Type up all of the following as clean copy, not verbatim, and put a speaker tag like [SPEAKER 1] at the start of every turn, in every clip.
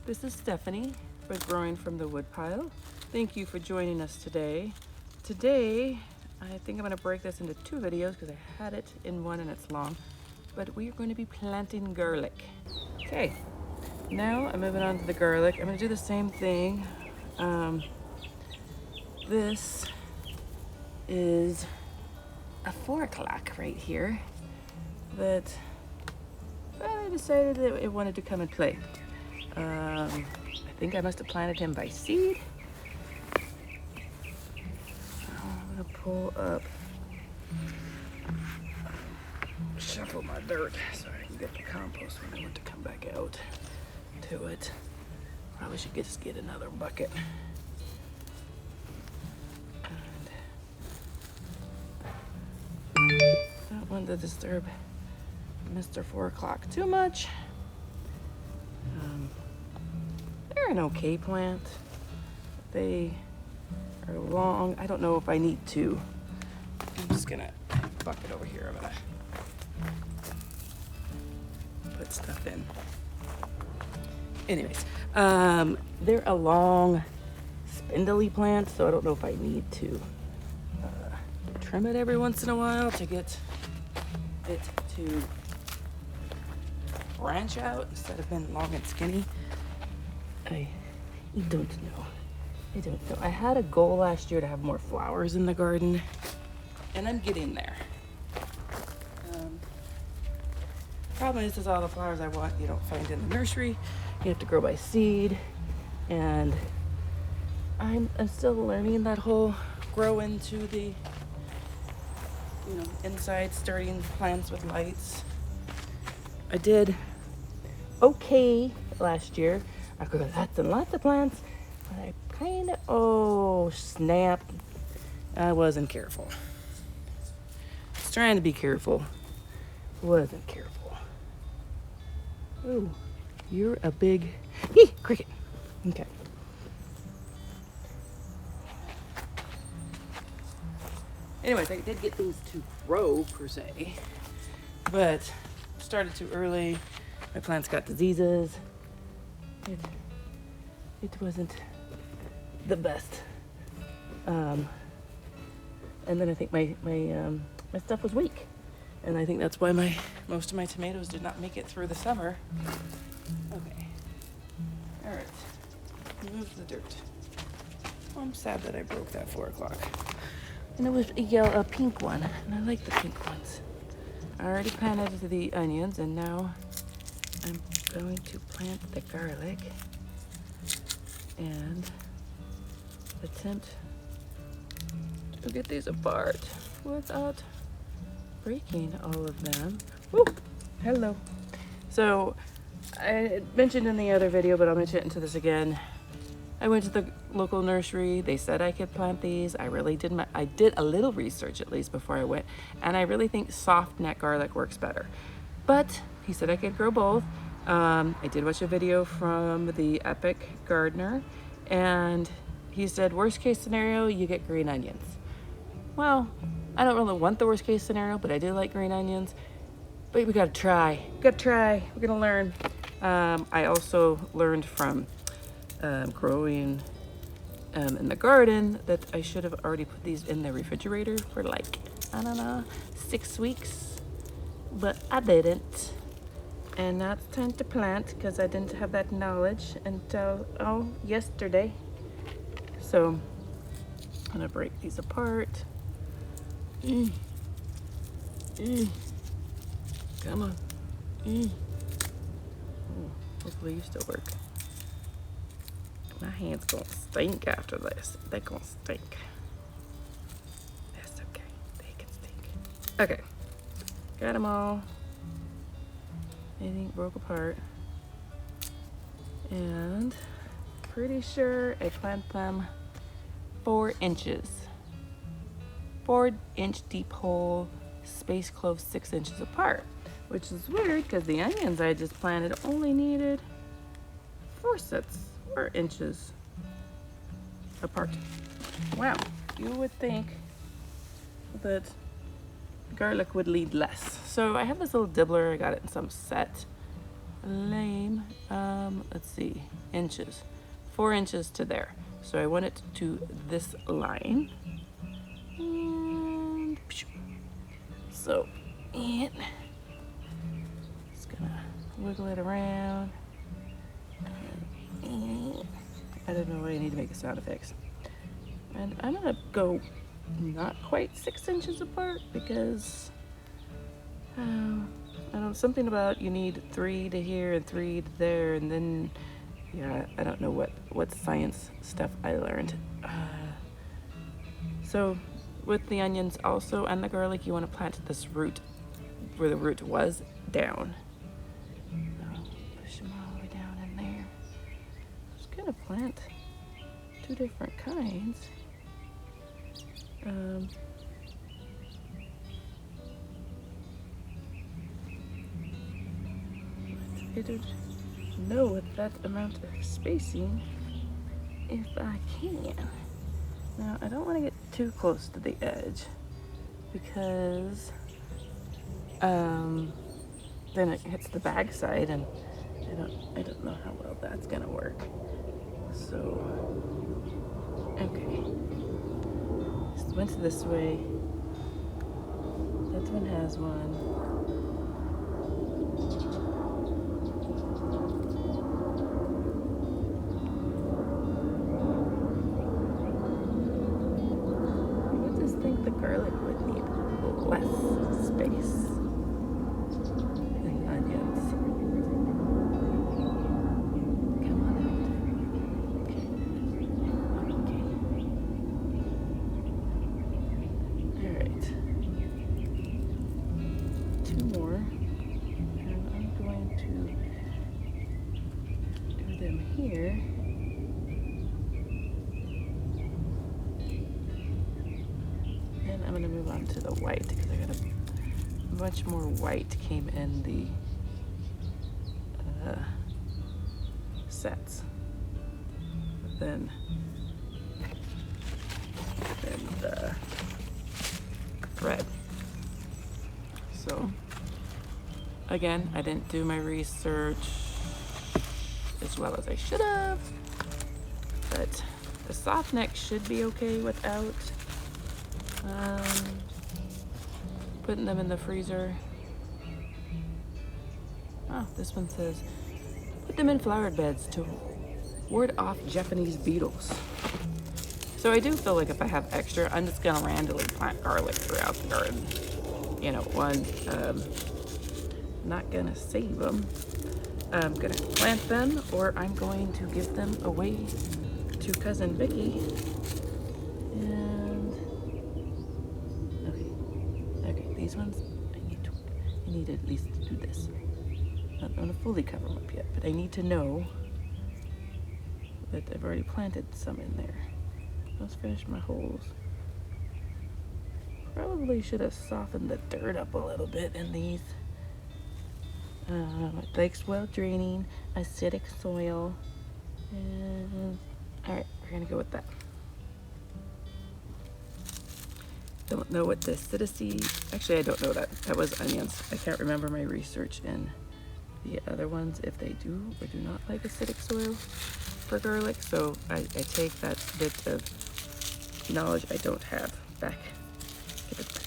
[SPEAKER 1] This is Stephanie with Growing from the Woodpile. Thank you for joining us today. Today, I think I'm going to break this into two videos because I had it in one and it's long. But we are going to be planting garlic. Okay, now I'm moving on to the garlic. I'm going to do the same thing. This is a 4 o'clock right here that I decided that it wanted to come and play. I think I must have planted him by seed. I'm gonna pull up, shuffle my dirt so I can get the compost when I want to come back out to it. Probably should just get another bucket. And don't want to disturb Mr. 4 o'clock too much. They're an okay plant. They are long. I don't know if I need to. I'm just gonna bucket over here. I'm gonna put stuff in. Anyways, they're a long, spindly plant, so I don't know if I need to trim it every once in a while to get it to branch out instead of being long and skinny. I don't know. I had a goal last year to have more flowers in the garden, and I'm getting there. Problem is all the flowers I want you don't find in the nursery. You have to grow by seed, and I'm still learning that whole grow into the inside starting plants with lights. I did okay last year. I grew lots and lots of plants, but I kind of, snap, I wasn't careful. I was trying to be careful, wasn't careful. Ooh, you're a big, cricket. Okay. Anyways, I did get things to grow per se, but started too early. My plants got diseases. It wasn't the best. And then I think my stuff was weak. And I think that's why most of my tomatoes did not make it through the summer. Okay. All right. Move the dirt. Oh, I'm sad that I broke that 4 o'clock. And it was a pink one, and I like the pink ones. I already planted the onions, and now I'm going to plant the garlic and attempt to get these apart without breaking all of them. Woo! Hello. So I mentioned in the other video, but I'll mention it into this again. I went to the local nursery. They said I could plant these. I did a little research at least before I went, and I really think soft neck garlic works better. But he said I could grow both. I did watch a video from the Epic Gardener, and he said worst case scenario, you get green onions. Well, I don't really want the worst case scenario, but I do like green onions. But we gotta try. We're gonna learn. I also learned from growing in the garden that I should have already put these in the refrigerator for like, I don't know, 6 weeks, but I didn't. And now it's time to plant because I didn't have that knowledge until yesterday. So I'm gonna break these apart. Come on. Oh, hopefully you still work. My hands gonna stink after this. They're gonna stink. That's okay. They can stink. Okay. Got them all. Anything broke apart. And pretty sure I planted them 4 inches. 4-inch deep hole, space clove 6 inches apart. Which is weird because the onions I just planted only needed 4 inches apart. Wow, you would think that garlic would need less. So I have this little dibbler. I got it in some set. lame. Let's see, inches. 4 inches to there. So I want it to this line. And so, and just gonna wiggle it around. I don't know what I need to make the sound effects. And I'm gonna go not quite 6 inches apart because I don't know, something about you need 3 to here and 3 to there, and then yeah, I don't know what science stuff I learned. So with the onions also and the garlic, you want to plant this root where the root was down. Push them all the way down in there. Just gonna plant 2 different kinds. I don't know with that amount of spacing if I can. Now I don't want to get too close to the edge because then it hits the back side, and I don't know how well that's gonna work. So okay, just went this way. That one has one. The garlic would need less space than the onions. Come on out. Okay. Alright. 2 more. And I'm going to do them here. I'm going to move on to the white because I got a much more white came in the sets than the thread. So again, I didn't do my research as well as I should have, but the soft neck should be okay without putting them in the freezer. Oh, this one says, put them in flowered beds to ward off Japanese beetles. So I do feel like if I have extra, I'm just gonna randomly plant garlic throughout the garden. You know, not gonna save them. I'm gonna plant them, or I'm going to give them away to Cousin Vicky. These ones, I need at least to do this. I'm not going to fully cover them up yet, but I need to know that I've already planted some in there. Let's finish my holes. Probably should have softened the dirt up a little bit in these. It likes well draining, acidic soil. And alright, we're going to go with that. Don't know what the acidity, actually I don't know that. That was onions. I can't remember my research in the other ones if they do or do not like acidic soil for garlic. So I take that bit of knowledge I don't have back. Give it back.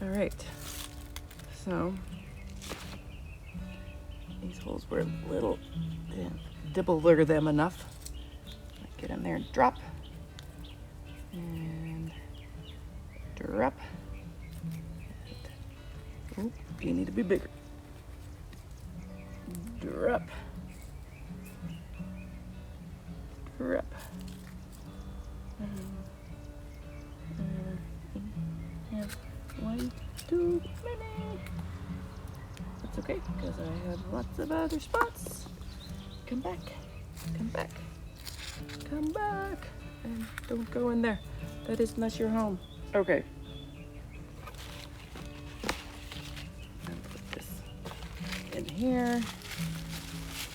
[SPEAKER 1] All right, so these holes were a little, didn't dibbler them enough. Get in there and drop. And drop. And, oh, you need to be bigger. Drop. Drop. And 1, 2, many. That's okay, because I have lots of other spots. Come back. Come back. Come back. And don't go in there. That is not your home. Okay. I'll put this in here.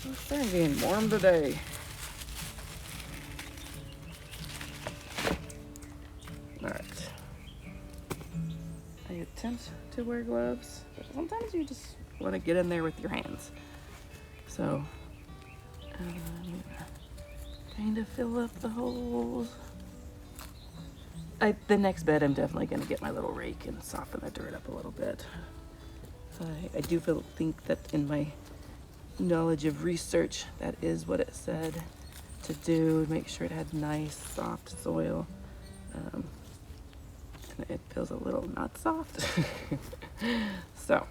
[SPEAKER 1] It's starting getting warm today. Alright. I attempt to wear gloves, but sometimes you just want to get in there with your hands. So I'm gonna kind of fill up the holes. The next bed, I'm definitely going to get my little rake and soften the dirt up a little bit. I do think that in my knowledge of research, that is what it said to do. Make sure it had nice, soft soil. And it feels a little not soft. So,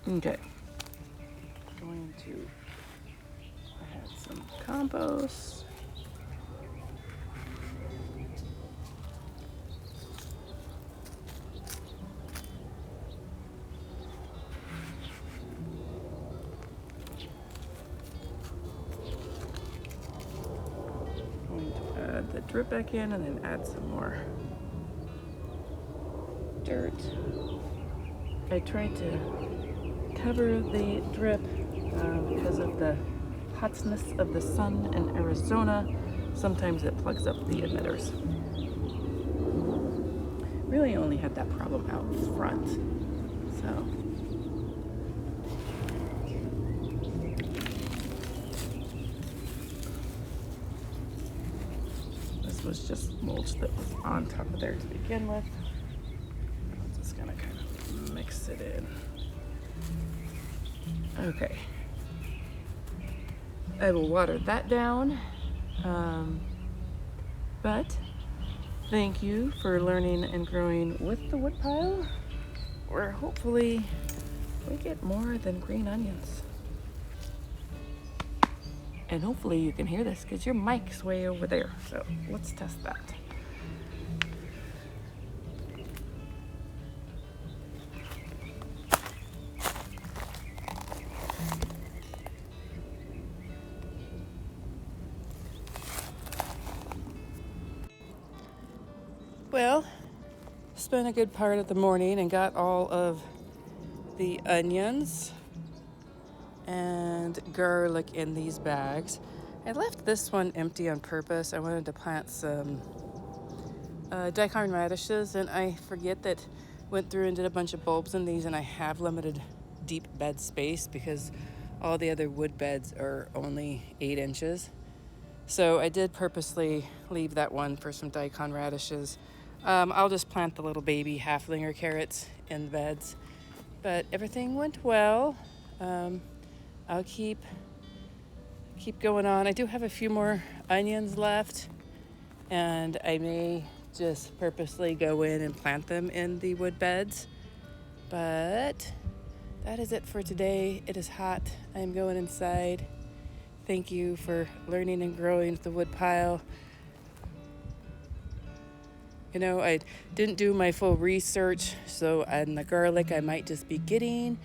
[SPEAKER 1] okay. I'm going to add some compost. The drip back in and then add some more dirt. I tried to cover the drip because of the hotness of the sun in Arizona. Sometimes it plugs up the emitters. Really only had that problem out front. So was just mulch that was on top of there to begin with. I'm just gonna kind of mix it in. Okay. I will water that down. But thank you for learning and growing with the woodpile, where hopefully we get more than green onions. And hopefully you can hear this because your mic's way over there. So let's test that. Well, spent a good part of the morning and got all of the onions and garlic in these bags. I left this one empty on purpose. I wanted to plant some daikon radishes, and I forget that went through and did a bunch of bulbs in these, and I have limited deep bed space because all the other wood beds are only 8 inches. So I did purposely leave that one for some daikon radishes. I'll just plant the little baby halflinger carrots in the beds, but everything went well. I'll keep going on. I do have a few more onions left, and I may just purposely go in and plant them in the wood beds. But that is it for today. It is hot. I'm going inside. Thank you for learning and growing the woodpile. You know, I didn't do my full research, so on the garlic, I might just be getting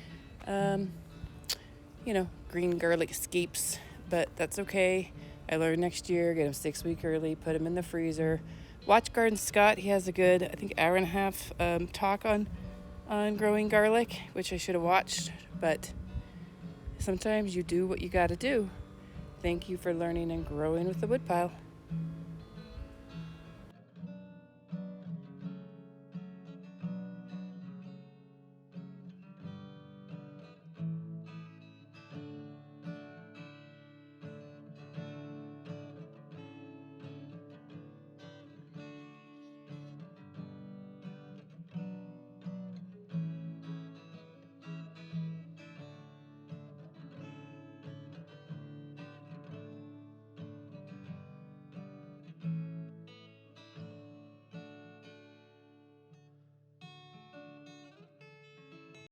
[SPEAKER 1] green garlic scapes, but that's okay. I learned next year, get them 6 weeks early, put them in the freezer. Watch Garden Scott. He has a good, I think, hour and a half talk on growing garlic, which I should have watched, but sometimes you do what you got to do. Thank you for learning and growing with the woodpile.